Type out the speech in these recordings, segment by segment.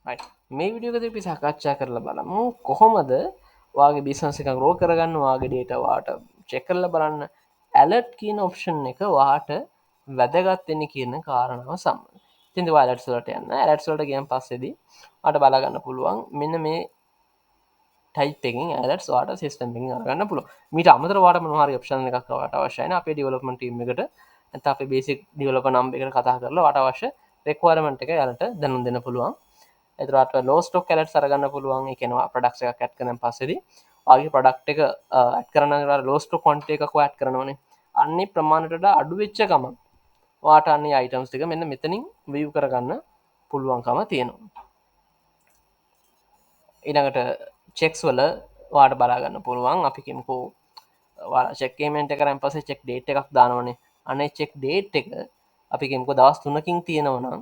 right. මේ video එකදී අපි සාකච්ඡා කරලා බලමු කොහොමද ඔයාගේ බිස්නස් එක ග්‍රෝ කරගන්න ඔයාගේ data වාට චෙක් කරලා බලන්න alert කියන option එක ඔයාට වැදගත් වෙන්නේ කියන කාරණාව සම්බන්ධ. ඉතින් ඔයා alerts වලට යන්න. alerts වලට ගියන් පස්සේදී ඔයාට බලා ගන්න පුළුවන් මෙන්න මේ type එකකින් alerts ඔයාට system එකකින් අරගන්න පුළුවන්. මීට අමතරව ඔයාට මොනවා හරි option එකක් ඔයාට අවශ්‍යයි නම් අපේ development team එකට නැත්නම් අපේ basic developer number එකට කතා කරලා ඔයාට අවශ්‍ය requirement එක යාලට දැනුම් දෙන්න පුළුවන්. එතුරට ලෝ ස්ටොක් කලට් සරගන්න පුළුවන් එකනවා ප්‍රඩක්ෂ එකක් ඇත් කරන පස්සෙද ආගේ ප්‍රඩක්් එක ඇත් කරන ලෝස්ට කොන්ට එකක් ඇත් කරනවනේ අන්නේ ප්‍රමාණයට අඩු වෙච්චකම වාට අන්නේ අයිටම්ස් එක මෙන්න මෙතනින් වීව් කරගන්න පුළුවන්කම තියෙනවා ඉළඟට චෙක්ස් වල වාට බලාගන්න පුළුවන් අපි කෙමකෝ චෙක්කේමෙන්ට කරන් පසේ චෙක් ඩේට් එකක් දානවනේ අනේ චෙක් ඩේට් එක අපි කෙමකෝ දවස් තුනකින් තියෙනවනම්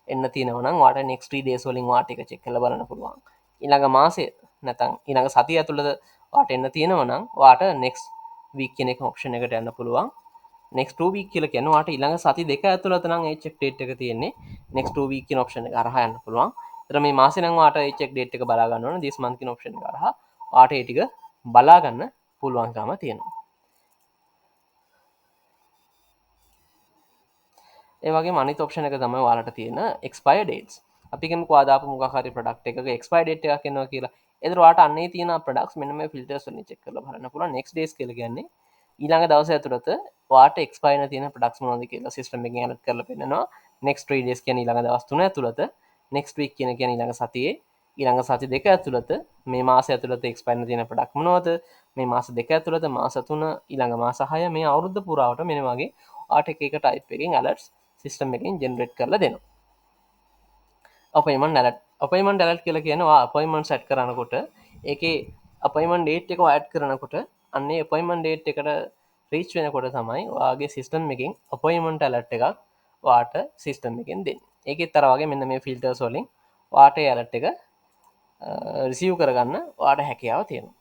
එන්න තියෙනවනම් වාට නෙක්ස්ට්‍රී ඩේස්වලින් වාටික චෙක් කළ බලන්න පුළුවන් ඉළඟ මාසය නැතන් ඉළඟ සති ඇතුළද වාට එන්න තියෙනවනම් වාට නෙක්ස් වීක් කෙනෙක් ඔප්ෂණ එකට යන්න පුළුවන් නෙක්ට වීක් කියල කෙනවාට ඉළඟ සති දෙක ඇතුළතනම් චෙක් ටේට් එක තියෙන්නේ නෙක්ට වීක් ඔප්ෂණ කරහයන්න පුළුවන් තර මේ මාසනවාට චෙක් ඩේට් එක බලාගන්නවන දිස් මන්ති ඔප්ෂණ කරහ ආට ඒටික බලාගන්න පුළුවන්කාම තියෙනවා ඒවගේ මනි ඔප්ෂණ එක තම වාලට තියෙන එක්ස්පයි ඩේටස් අපිකම වාදාප මුකාරි ප්‍රඩක්් එක එක්ස්පයි ඩේට් එක කියනවා කියලා එදරවාට අන්නේ තියන ප්‍රඩක්ස් මෙම ෆිල්ටර්ස් වලින් චෙක් කරලා බලන්න පුළුවන් නෙක්ස්ට් ඩේස් කියලා කියන්නේ ඊළඟ දවස ඇතුළත වාට එක්ස්පයින තියෙන ප්‍රඩක්ස් මොනවද කියලා සිස්ටම් එකෙන් ඇලර්ට් කරලා පෙන්නනවා නෙක්ස්ට් 3 days කියන ඊළඟ දවස් තුන ඇතුළත නෙක්ස්ට් වීක් කියන කියන්නේ ඊළඟ සතියේ ඊළඟ සති දෙක ඇතුළත මේ මාසය ඇතුළත එක්ස්පයින් තියෙන ප්‍රඩක්ට් මොනවද මේ මාස දෙක ඇතුළත මාස 3 ඊළඟ මාස 6 මේ අවුරුද්ද පුරාවට මෙන්න වගේ ආට එක ටයිප් එකකින් ඇලර්ට්ස් සිස්ටම් එකෙන් ජෙනරේට් කරලා දෙනවා අපයිමන් ඩලට් අපයිමන් ඩලට් කියල කියනවා අපයිමන් සැට් කරනකොට එක අපයිමන් ඩේට් එක ඇඩ් කරනකොට අන්නේ අපයිමන් ඩේට් එකට රීච් වෙනකොට තමයි වාගේ සිස්ටම් එකින් අපොයිමන්ට ඇලට් එකක් වාට සිස්ටම් එකෙන් දෙන්න ඒක තරවාගේ මෙන්න මේ ෆිල්ටර් සෝලින් වාට ඇලට් එක රිසිව් කරගන්න වාට හැකියාව තියෙනවා